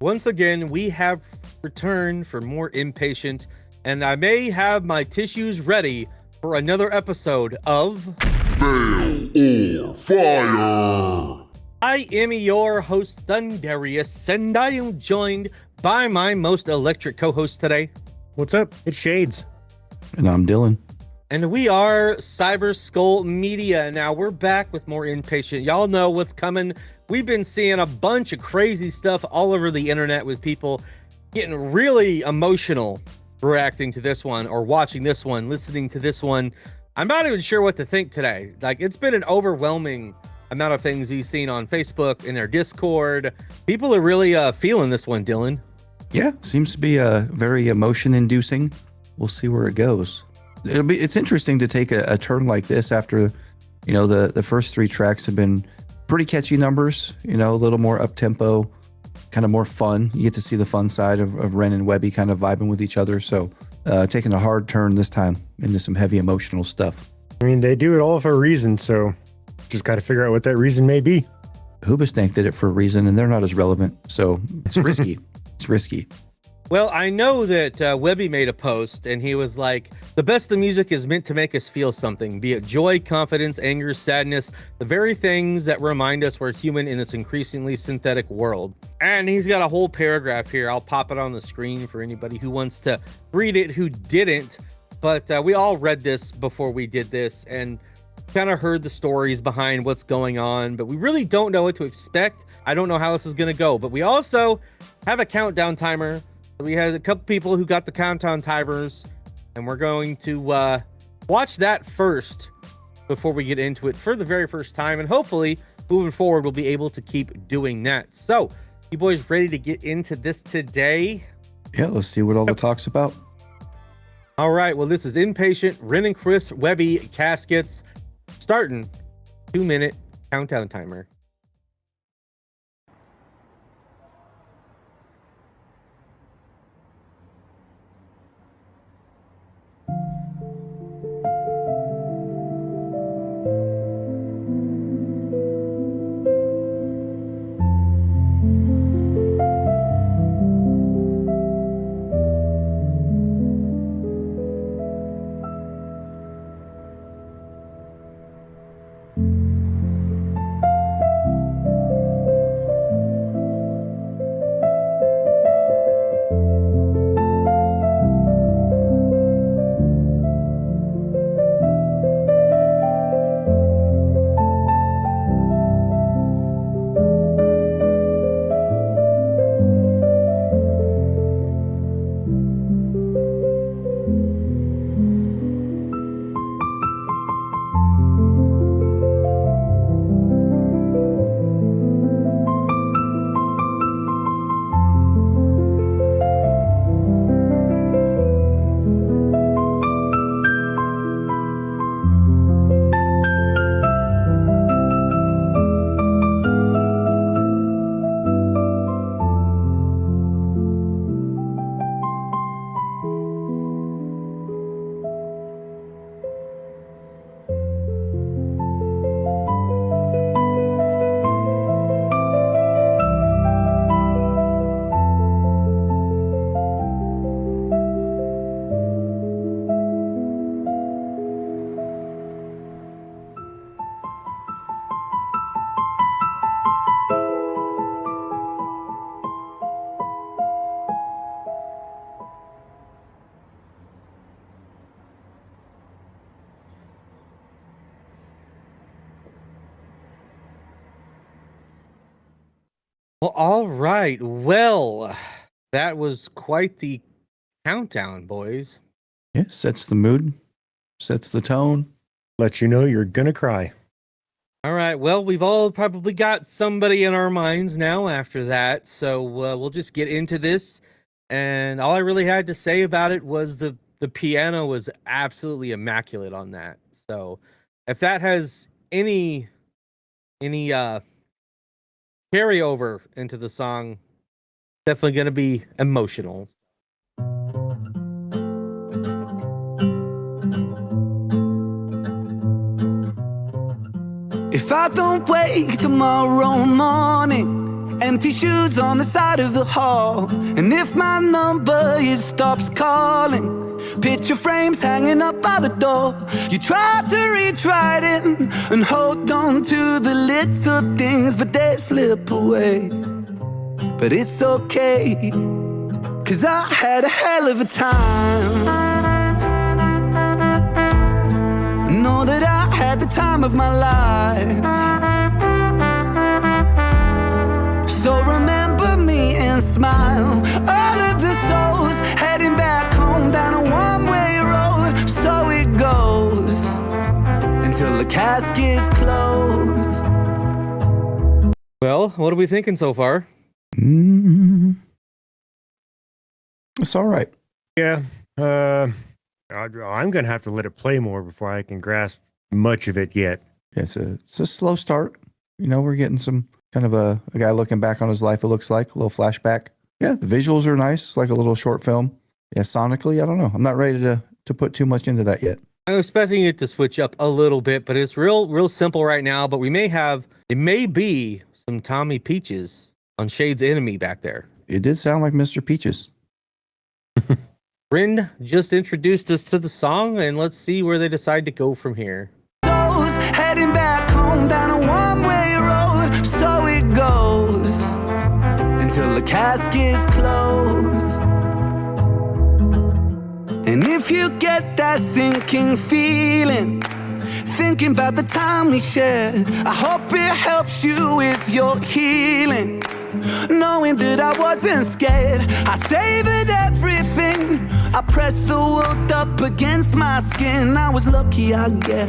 Once again, we have returned for more Inpatient, and I may have my tissues ready for another episode of Veil or Fire. I am your host, Thundarius, and I am joined by my most electric co-host today. What's up? It's Shades. And I'm Dillon. And we are Cyber Skull Media. Now we're back with more Inpatient. Y'all know what's coming. We've been seeing a bunch of crazy stuff all over the internet with people getting really emotional reacting to this one or watching this one, listening to this one. I'm not even sure what to think today. Like, it's been an overwhelming amount of things we've seen on Facebook, in their Discord. People are really feeling this one, Dillon. Yeah, seems to be very emotion inducing. We'll see where it goes. It's interesting to take a turn like this after, you know, the first three tracks have been pretty catchy numbers, you know, a little more up tempo, kind of more fun. You get to see the fun side of Ren and Webby kind of vibing with each other. So taking a hard turn this time into some heavy emotional stuff. I mean, they do it all for a reason, so just got to figure out what that reason may be. Hoobastank did it for a reason, and they're not as relevant, so it's risky. It's risky. Well, I know that Webby made a post, and he was like, the best of music is meant to make us feel something, be it joy, confidence, anger, sadness, the very things that remind us we're human in this increasingly synthetic world. And he's got a whole paragraph here. I'll pop it on the screen for anybody who wants to read it who didn't. But we all read this before we did this and kind of heard the stories behind what's going on, but we really don't know what to expect. I don't know how this is going to go, but we also have a countdown timer. We had a couple people who got the countdown timers, and we're going to watch that first before we get into it for the very first time. And hopefully, moving forward, we'll be able to keep doing that. So, you boys ready to get into this today? Yeah, let's see what all the talk's about. All right. Well, this is Inpatient, Ren and Chris, Webby, Caskets, starting 2-minute countdown timer. Well, all right. Well, that was quite the countdown, boys. Yeah, sets the mood, sets the tone. Let you know you're gonna cry. All right. Well, we've all probably got somebody in our minds now after that. So we'll just get into this. And all I really had to say about it was the piano was absolutely immaculate on that. So if that has any carryover into the song, definitely going to be emotional. If I don't wake tomorrow morning Empty shoes on the side of the hall. And if my number stops calling, picture frames hanging up by the door. You try to reach right in and hold on to the little things, but they slip away. But it's okay, 'cause I had a hell of a time. Know that I had the time of my life. So remember me and smile. All of the souls heading back home down a one-way road. So it goes until the caskets close. Well, what are we thinking so far? It's all right. Yeah. I'm gonna have to let it play more before I can grasp much of it yet. Yeah, it's a slow start. You know, we're getting some kind of a guy looking back on his life, it looks like. A little flashback. Yeah, the visuals are nice, like a little short film. Yeah, sonically, I don't know. I'm not ready to put too much into that yet. I'm expecting it to switch up a little bit, but it's real simple right now. But it may be some Tommy Peaches on Shade's Enemy back there. It did sound like Mr. Peaches. Rin just introduced us to the song, and let's see where they decide to go from here. Those heading back home down a one-way road. So it goes until the caskets close. And if you get that sinking feeling, thinking about the time we shared, I hope it helps you with your healing. Knowing that I wasn't scared, I savored everything. I pressed the world up against my skin. I was lucky, I guess.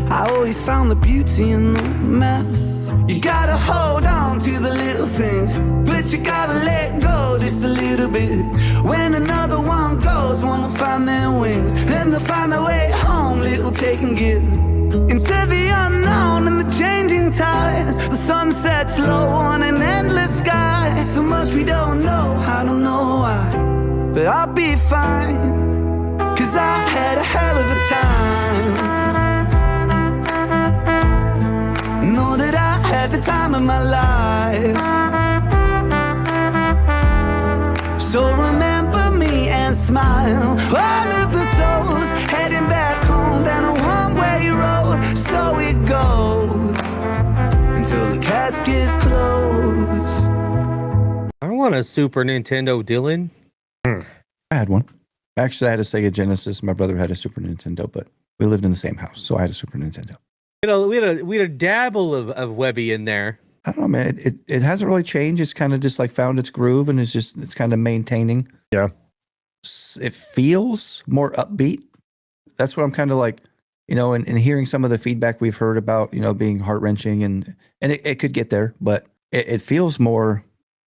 I always found the beauty in the mess. You gotta hold on to the little things, but you gotta let go just a little bit. When another one goes, one will find their wings. Then they'll find their way home, little take and give. Into the unknown and the changing tides. The sun sets low on an endless sky. So much we don't know, I don't know why, but I'll be fine, 'cause I had a hell of a time. Know that I had the time of my life. So remember me and smile. All of the souls heading back home down a one-way road. So it goes until the caskets close. I want a Super Nintendo, Dillon. I had one. Actually, I had a Sega Genesis. My brother had a Super Nintendo, but we lived in the same house, so I had a Super Nintendo. You know, we had a dabble of Webby in there. I don't know, man. It hasn't really changed. It's kind of just like found its groove, and it's kind of maintaining. Yeah. It feels more upbeat. That's what I'm kind of like, you know, and hearing some of the feedback we've heard about, you know, being heart-wrenching, and it could get there, but it feels more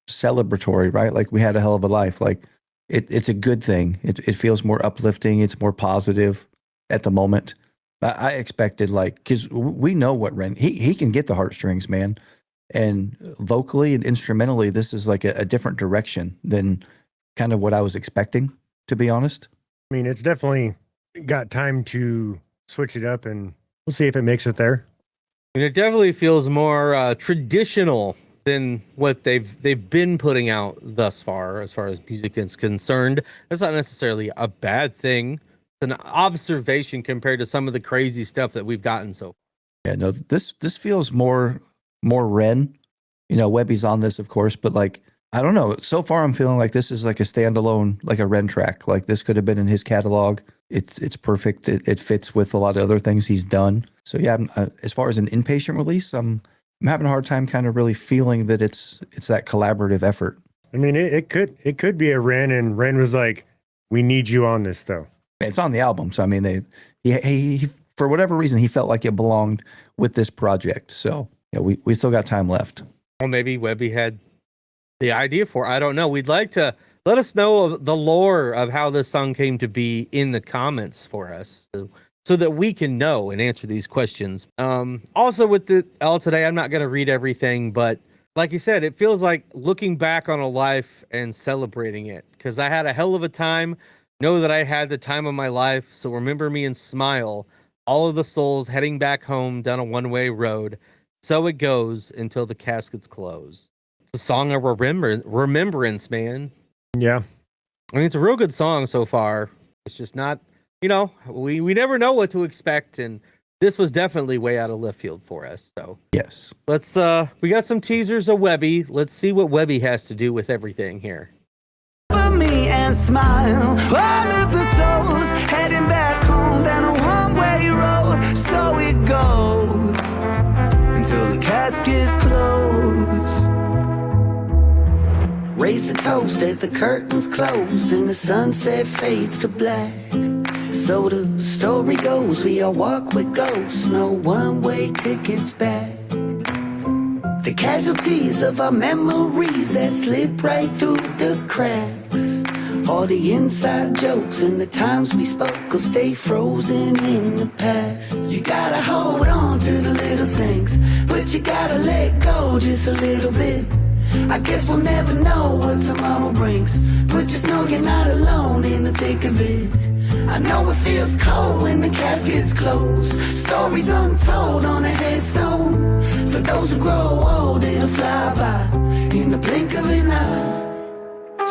celebratory, right? Like we had a hell of a life. Like it's a good thing. It feels more uplifting. It's more positive at the moment. I expected, like, because we know what Ren, he can get the heartstrings, man. And vocally and instrumentally, this is like a different direction than kind of what I was expecting, to be honest. I mean, it's definitely got time to switch it up, and we'll see if it makes it there. And it definitely feels more traditional than what they've been putting out thus far, as music is concerned. That's not necessarily a bad thing. It's an observation compared to some of the crazy stuff that we've gotten so far. Yeah, no, this feels more Ren. You know, Webby's on this, of course, but like, I don't know. So far, I'm feeling like this is like a standalone, like a Ren track. Like this could have been in his catalog. It's perfect. It fits with a lot of other things he's done. So yeah, as far as an Inpatient release, I'm having a hard time kind of really feeling that it's that collaborative effort. I mean, it could be a Ren, and Ren was like, "We need you on this, though." It's on the album, so I mean, he for whatever reason he felt like it belonged with this project. So yeah, we still got time left. Well, maybe Webby had the idea for it. I don't know. We'd like to let us know the lore of how this song came to be in the comments for us, so that we can know and answer these questions. Also, with the L today, I'm not going to read everything, but like you said, it feels like looking back on a life and celebrating it, because I had a hell of a time. Know that I had the time of my life, so remember me and smile. All of the souls heading back home down a one-way road. So it goes until the caskets close. It's a song of remembrance, man. Yeah. I mean, it's a real good song so far. It's just not, we never know what to expect, and this was definitely way out of left field for us. So Yes. let's we got some teasers of Webby. Let's see what Webby has to do with everything here. For me and smile, all of the souls heading back home down a one-way road. So it goes until the caskets close. Raise a toast as the curtains close and the sunset fades to black. So the story goes, we all walk with ghosts, no one-way tickets back. The casualties of our memories that slip right through the cracks. All the inside jokes and the times we spoke will stay frozen in the past. You gotta hold on to the little things, but you gotta let go just a little bit. I guess we'll never know what tomorrow brings, but just know you're not alone in the thick of it. I know it feels cold when the caskets close. Stories untold on a headstone. For those who grow old, it'll fly by in the blink of an eye.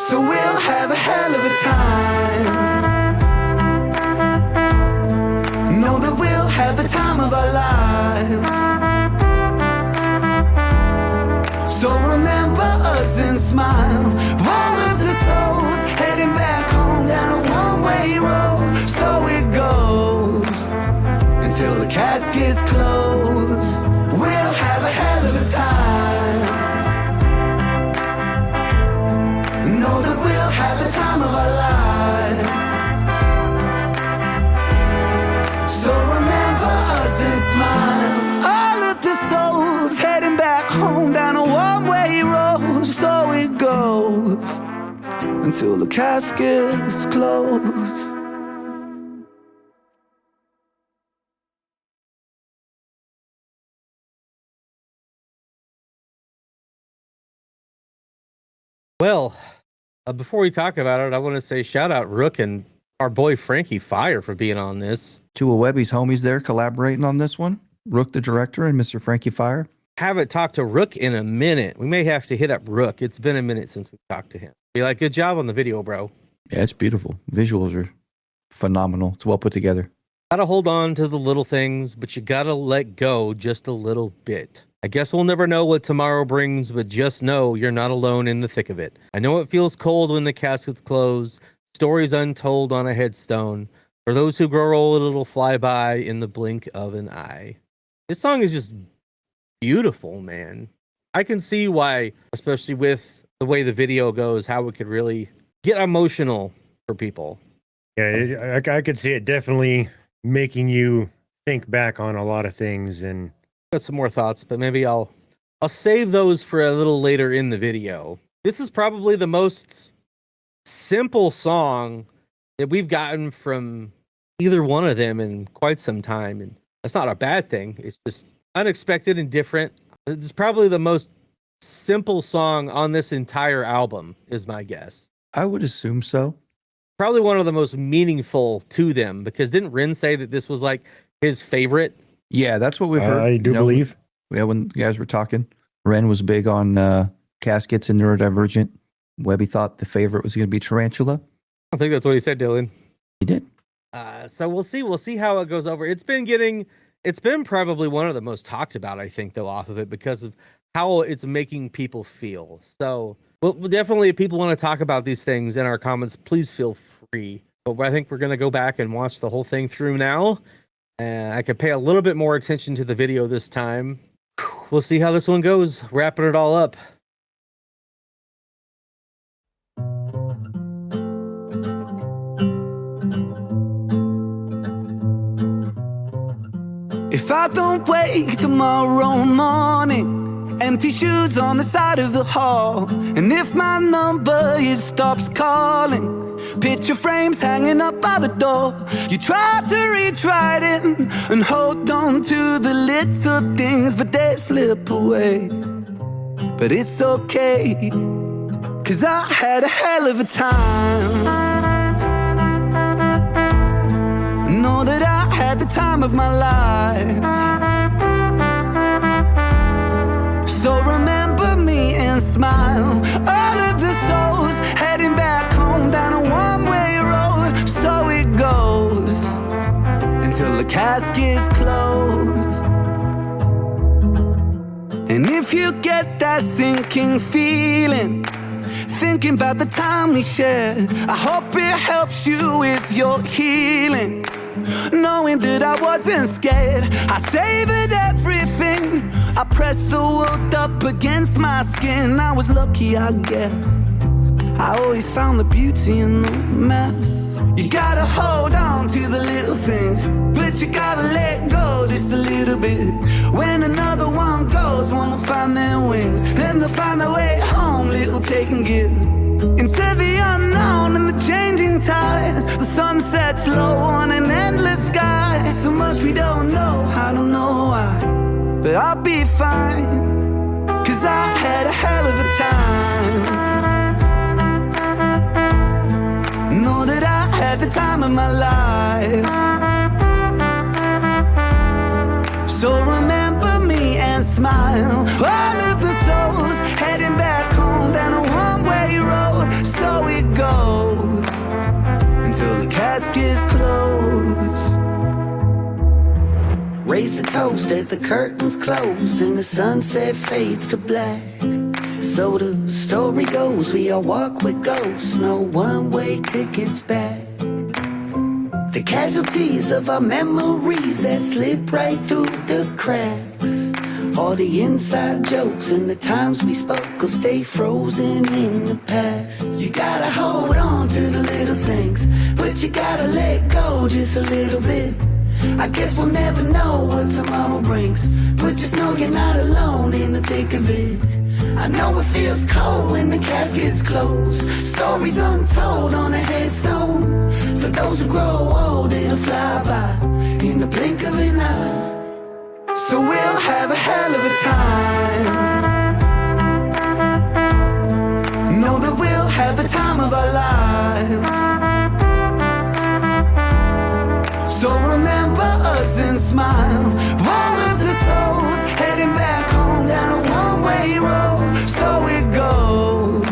So we'll have a hell of a time. Know that we'll have the time of our lives. So remember us and smile. All of the souls heading back home down a one-way road. So it goes until the caskets close. We'll have a hell of a time. Know that we'll have the time of our lives. So remember us and smile. All of the souls heading back home down a one-way road. So it goes until the caskets close. Well, before we talk about it, I want to say shout out Rook and our boy Frankie Fire for being on this. Two of Webby's homies there collaborating on this one. Rook, the director, and Mr. Frankie Fire. Haven't talked to Rook in a minute. We may have to hit up Rook. It's been a minute since we talked to him. Be like, good job on the video, bro. Yeah, it's beautiful. Visuals are phenomenal. It's well put together. Gotta hold on to the little things, but you gotta let go just a little bit. I guess we'll never know what tomorrow brings, but just know you're not alone in the thick of it. I know it feels cold when the caskets close, stories untold on a headstone. For those who grow old, it'll fly by in the blink of an eye. This song is just beautiful, man. I can see why, especially with the way the video goes, how it could really get emotional for people. Yeah, I could see it definitely making you think back on a lot of things. And Got some more thoughts, but maybe I'll save those for a little later in the video. This is probably the most simple song that we've gotten from either one of them in quite some time, and that's not a bad thing. It's just unexpected and different. It's probably the most simple song on this entire album, is my guess. I would assume so. Probably one of the most meaningful to them, because didn't Rin say that this was like his favorite? Yeah, that's what we've heard. I do believe. Yeah, when you guys were talking, Ren was big on Caskets and Neurodivergent. Webby thought the favorite was going to be Tarantula. I think that's what he said, Dillon. He did. So we'll see how it goes over. It's been probably one of the most talked about, I think, though, off of it, because of how it's making people feel. So well, definitely, if people want to talk about these things in our comments, please feel free. But I think we're going to go back and watch the whole thing through now. I could pay a little bit more attention to the video this time. We'll see how this one goes, wrapping it all up. If I don't wake tomorrow morning, empty shoes on the side of the hall, and if my number stops calling, picture frames hanging up by the door. You try to reach right in and hold on to the little things, but they slip away. But it's okay, 'cause I had a hell of a time. Know that I had the time of my life. So remember me and smile. smile. All of the souls heading back home down a one-way road. So it goes until the casket's closed. And if you get that sinking feeling, thinking about the time we shared, I hope it helps you with your healing. Knowing that I wasn't scared, I savored everything. I pressed the world up against my skin. I was lucky, I guess. I always found the beauty in the mess. You gotta hold on to the little things, but you gotta let go just a little bit. When another one goes, wanna find their wings, then they'll find their way home, little take and give. Into the unknown and the changing tides. The sun sets low on an endless sky. So much we don't know, I don't know why, but I'll be fine, 'cause I had a hell of a time. Know that I had the time of my life. So remember me and smile. All of the souls heading back home down a one-way road. So it goes until the casket's closed. Raise a toast as the curtains close and the sunset fades to black. So the story goes, we all walk with ghosts, no one-way tickets back. The casualties of our memories that slip right through the cracks. All the inside jokes and the times we spoke will stay frozen in the past. You gotta hold on to the little things, but you gotta let go just a little bit. I guess we'll never know what tomorrow brings, but just know you're not alone in the thick of it. I know it feels cold when the casket's closed. Stories untold on a headstone. For those who grow old, it'll fly by in the blink of an eye. So we'll have a hell of a time. Know that we'll have the time of our lives. So remember us and smile. All of the souls heading back home down a one-way road. So it goes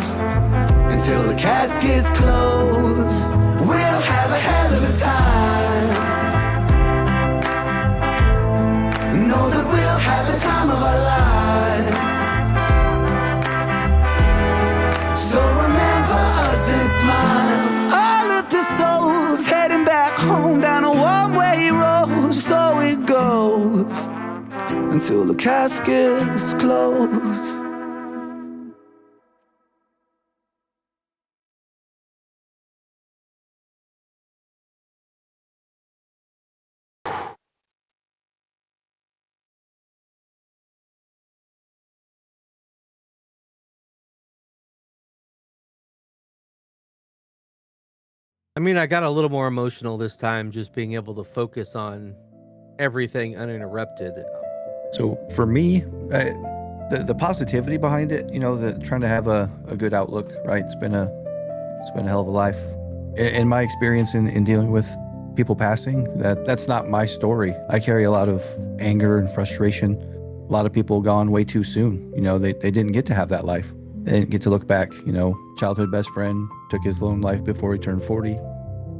until the casket's closed. We'll have a hell of a time. Know that we'll have the time of our lives. So remember us and smile. All of the souls heading back home down a one-way road. So it goes until the casket's closed. I mean, I got a little more emotional this time, just being able to focus on everything uninterrupted. So for me, the positivity behind it, you know, the trying to have a good outlook, right? It's been a hell of a life. In my experience in dealing with people passing, that's not my story. I carry a lot of anger and frustration. A lot of people gone way too soon. You know, they didn't get to have that life. They didn't get to look back. You know, childhood best friend took his own life before he turned 40.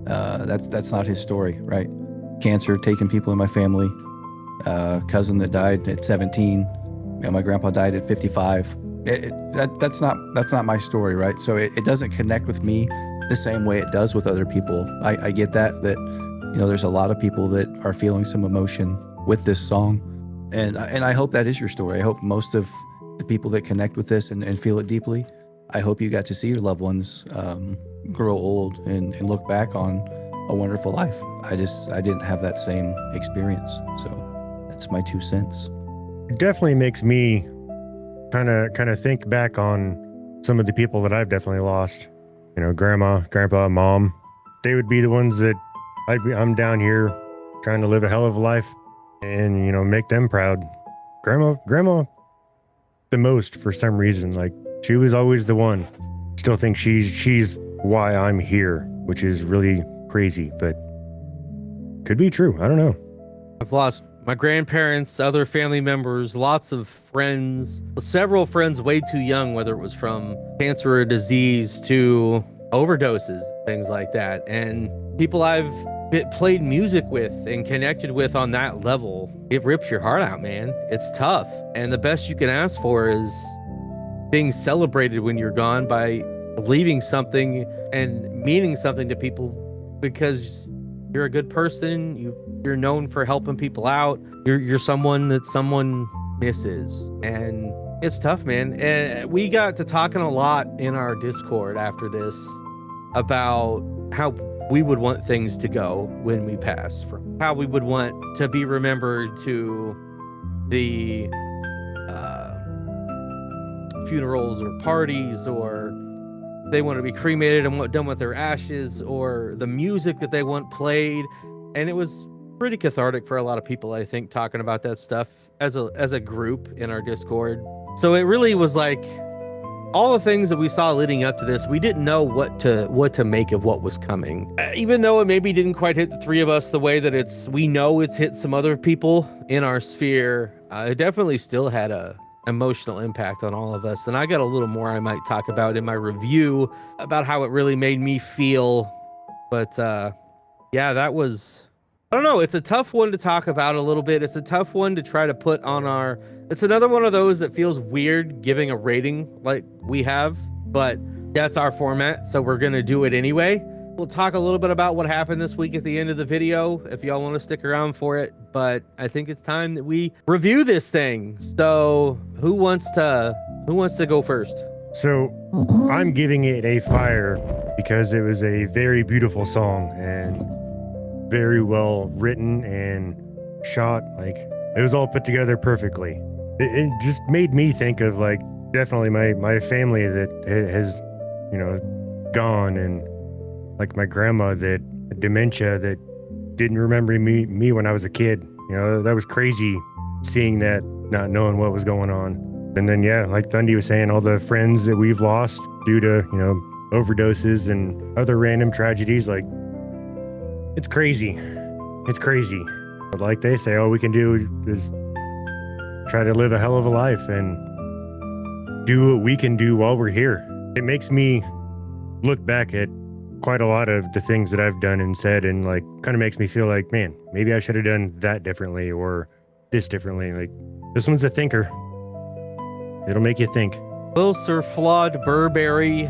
That's not his story, right? Cancer taking people in my family. Cousin that died at 17. You know, my grandpa died at 55. That's not my story, right? So it doesn't connect with me the same way it does with other people. I get that you know, there's a lot of people that are feeling some emotion with this song, and I hope that is your story. I hope most of the people that connect with this and feel it deeply, I hope you got to see your loved ones grow old and look back on a wonderful life. I didn't have that same experience, so that's my 2 cents. It definitely makes me kind of think back on some of the people that I've definitely lost. You know, grandma, grandpa, mom. They would be the ones that I'm down here trying to live a hell of a life and, you know, make them proud. Grandma the most for some reason. Like, she was always the one. Still think she's why I'm here, which is really crazy, but could be true. I don't know. I've lost my grandparents, other family members, lots of friends, several friends way too young, whether it was from cancer or disease to overdoses, things like that. And people I've played music with and connected with on that level, it rips your heart out, man. It's tough. And the best you can ask for is being celebrated when you're gone by leaving something and meaning something to people, because you're a good person. You're known for helping people out. You're someone that someone misses, and it's tough, man. And we got to talking a lot in our Discord after this about how we would want things to go when we pass, from how we would want to be remembered, to the funerals or parties, or they want to be cremated and what done with their ashes, or the music that they want played. And it was pretty cathartic for a lot of people, I think, talking about that stuff as a group in our Discord. So it really was like all the things that we saw leading up to this, we didn't know what to make of what was coming. Even though it maybe didn't quite hit the three of us the way that we know it's hit some other people in our sphere, it definitely still had a emotional impact on all of us. And I got a little more I might talk about in my review about how it really made me feel. But yeah, that was, I don't know, it's a tough one to talk about a little bit. It's a tough one to try to put on our, it's another one of those that feels weird giving a rating like we have, but that's our format, so we're gonna do it anyway. We'll talk a little bit about what happened this week at the end of the video if y'all want to stick around for it, but I think it's time that we review this thing. So who wants to go first? So I'm giving it a fire because it was a very beautiful song and very well written and shot. Like, it was all put together perfectly. It just made me think of, like, definitely my family that has, you know, gone, and like my grandma that had dementia that didn't remember me when I was a kid. You know, that was crazy seeing that, not knowing what was going on. And then, yeah, like Thundy was saying, all the friends that we've lost due to, you know, overdoses and other random tragedies. Like, it's crazy. It's crazy. But like they say, all we can do is try to live a hell of a life and do what we can do while we're here. It makes me look back at quite a lot of the things that I've done and said, and like kind of makes me feel like, man, maybe I should have done that differently or this differently. Like, this one's a thinker. It'll make you think. Well, Sir Flawed Burberry,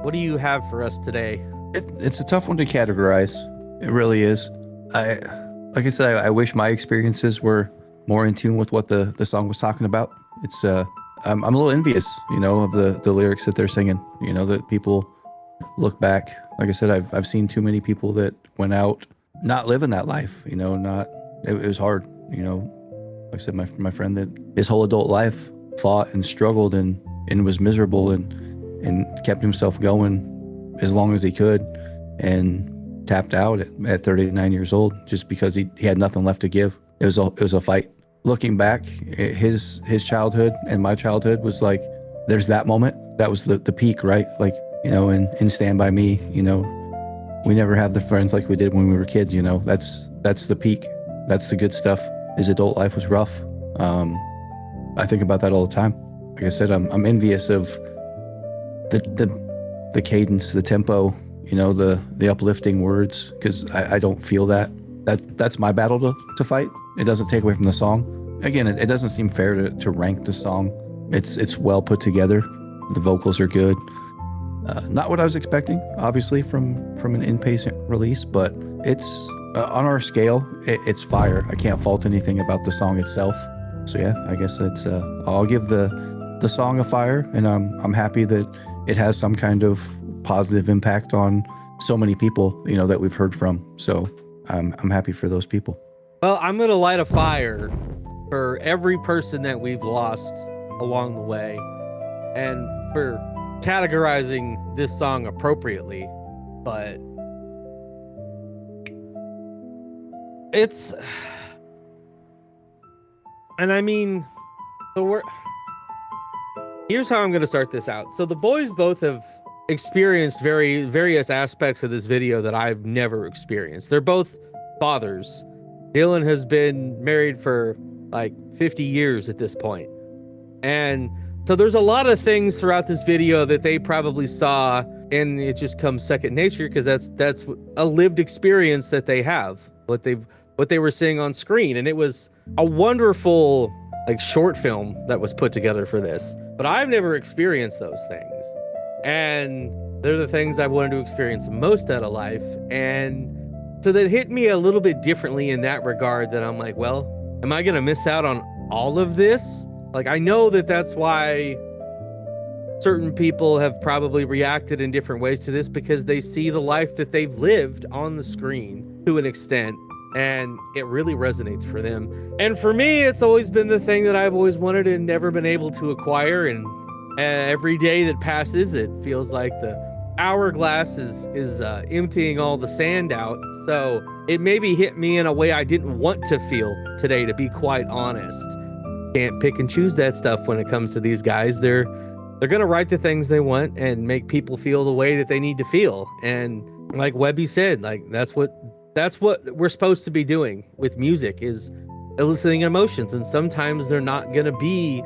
what do you have for us today? It's a tough one to categorize. It really is. Like I said, I wish my experiences were more in tune with what the song was talking about. It's I'm a little envious, you know, of the lyrics that they're singing. You know, that people look back. Like I said, I've seen too many people that went out not living that life. You know, it was hard. You know, like I said, my friend that his whole adult life fought and struggled and was miserable and kept himself going as long as he could, and tapped out at 39 years old just because he had nothing left to give. It was a fight. Looking back, his childhood and my childhood was like, there's that moment. That was the peak, right? Like, you know, in Stand By Me, you know, we never have the friends like we did when we were kids, you know. That's the peak. That's the good stuff. His adult life was rough. I think about that all the time. Like I said, I'm envious of the cadence, the tempo, you know, the uplifting words, because I don't feel that. That's my battle to fight. It doesn't take away from the song. Again, it doesn't seem fair to rank the song. It's well put together. The vocals are good. Not what I was expecting, obviously, from an Inpatient release, but it's on our scale, it's fire. I can't fault anything about the song itself. So yeah, I guess it's I'll give the song a fire, and I'm happy that it has some kind of positive impact on so many people, you know, that we've heard from. So I'm happy for those people. Well, I'm gonna light a fire for every person that we've lost along the way, and for categorizing this song appropriately. But it's, and I mean, so here's how I'm gonna start this out. So the boys both have experienced various aspects of this video that I've never experienced. They're both fathers, Dillon has been married for like 50 years at this point. And so there's a lot of things throughout this video that they probably saw, and it just comes second nature because that's a lived experience that they have, what they were seeing on screen. And it was a wonderful like short film that was put together for this. But I've never experienced those things. And they're the things I've wanted to experience most out of life. And so that hit me a little bit differently in that regard, that I'm like, well, am I going to miss out on all of this? Like, I know that that's why certain people have probably reacted in different ways to this, because they see the life that they've lived on the screen to an extent, and it really resonates for them. And for me, it's always been the thing that I've always wanted and never been able to acquire. And every day that passes, it feels like the hourglass is emptying all the sand out. So it maybe hit me in a way I didn't want to feel today, to be quite honest. Can't pick and choose that stuff when it comes to these guys. They're gonna write the things they want and make people feel the way that they need to feel. And like Webby said, like that's what we're supposed to be doing with music, is eliciting emotions. And sometimes they're not gonna be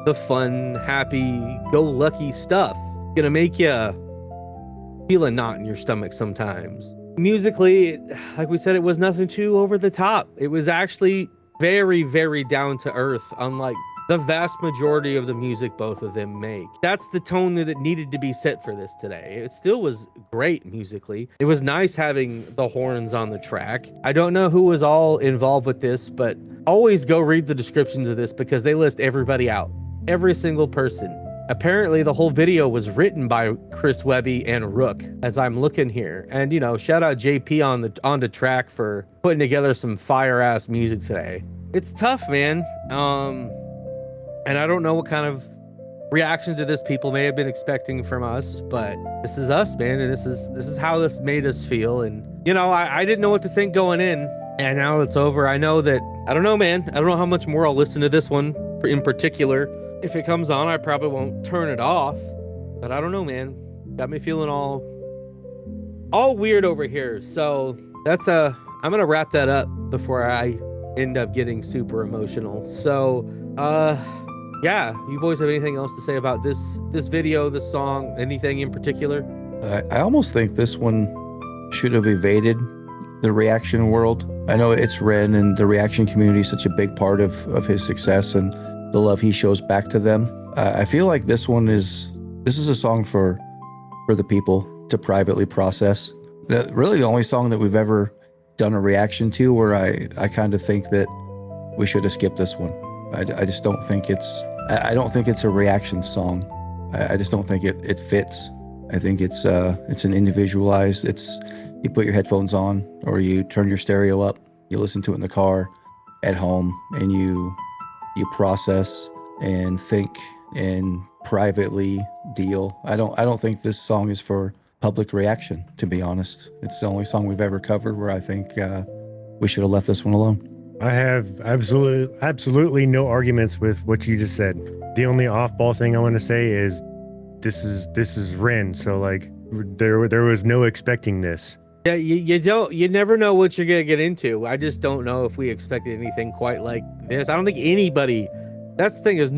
the fun, happy, go lucky stuff. It's gonna make you feel a knot in your stomach sometimes. Musically, like we said, it was nothing too over the top. It was actually very, very down to earth, unlike the vast majority of the music both of them make. That's the tone that needed to be set for this today. It still was great musically. It was nice having the horns on the track. I don't know who was all involved with this, but always go read the descriptions of this, because they list everybody out. Every single person. Apparently the whole video was written by Chris Webby and Rook, as I'm looking here. And, you know, shout out JP on the track for putting together some fire ass music today. It's tough, man. And I don't know what kind of reaction to this people may have been expecting from us, but this is us, man. And this is how this made us feel. And, you know, I didn't know what to think going in. And now it's over. I know that, I don't know, man. I don't know how much more I'll listen to this one in particular. If it comes on, I probably won't turn it off, but I don't know, man. Got me feeling all weird over here. So that's I'm gonna wrap that up before I end up getting super emotional. So yeah, you boys have anything else to say about this video, this song, anything in particular? I almost think this one should have evaded the reaction world. I know it's Ren, and the reaction community is such a big part of his success and the love he shows back to them. I feel like this is a song for the people to privately process. Really the only song that we've ever done a reaction to where I kind of think that we should have skipped this one. I just don't think I don't think it's a reaction song. I just don't think it fits. I think it's an individualized, you put your headphones on or you turn your stereo up, you listen to it in the car, at home, and you process and think and privately deal. I don't think this song is for public reaction, to be honest. It's the only song we've ever covered where I think we should have left this one alone. I have absolutely no arguments with what you just said. The only off-ball thing I want to say is this is Ren, so like there was no expecting this. Yeah, you never know what you're gonna get into. I just don't know if we expected anything quite like this. I don't think anybody. That's the thing, is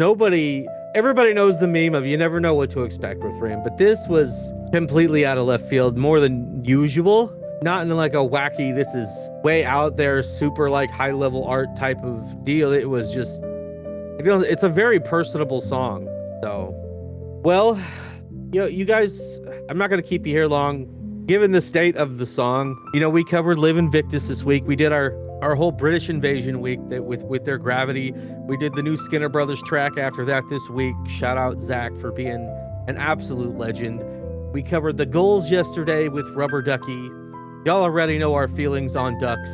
everybody knows the meme of you never know what to expect with Ren, but this was completely out of left field, more than usual. Not in like a wacky, this is way out there, super like high level art type of deal. It was just, it's a very personable song. So, well, you guys, I'm not gonna keep you here long. Given the state of the song, we covered Live Invictus this week. We did our whole British Invasion week with their Gravity. We did the new Skinner Brothers track after that this week. Shout out Zach for being an absolute legend. We covered the Goals yesterday with Rubber Ducky. Y'all already know our feelings on ducks.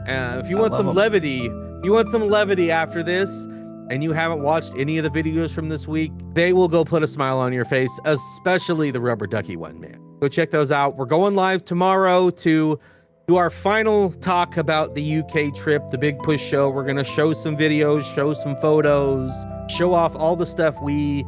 If you want some levity after this, and you haven't watched any of the videos from this week, they will go put a smile on your face, especially the Rubber Ducky one, man. Go check those out. We're going live tomorrow to do our final talk about the UK trip, the Big Push show. We're going to show some videos, show some photos, show off all the stuff we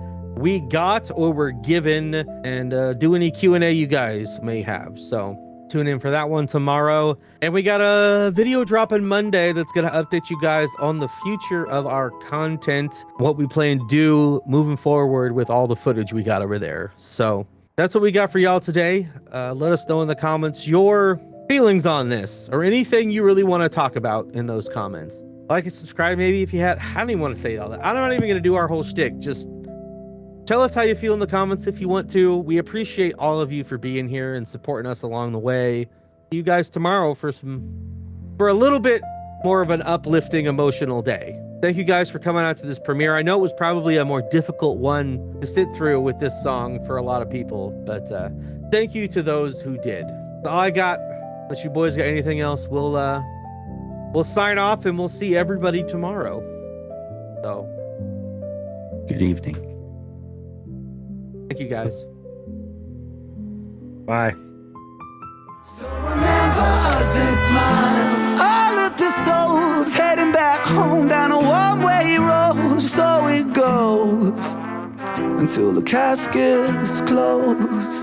got or were given, and do any Q&A you guys may have. So Tune in for that one tomorrow. And we got a video dropping Monday that's going to update you guys on the future of our content, what we plan to do moving forward with all the footage we got over there. So that's what we got for y'all today. Let us know in the comments your feelings on this or anything you really want to talk about in those comments. Like and subscribe maybe if you had. I don't even want to say all that. I'm not even going to do our whole shtick. Just tell us how you feel in the comments if you want to. We appreciate all of you for being here and supporting us along the way. See you guys tomorrow for a little bit more of an uplifting, emotional day. Thank you guys for coming out to this premiere. I know it was probably a more difficult one to sit through with this song for a lot of people, but thank you to those who did. That's all I got. Unless you boys got anything else, we'll sign off and we'll see everybody tomorrow. So, Good evening. thank you guys. Bye. So remember us and smile. All of the souls heading back home down a one-way road. So it goes until the caskets close.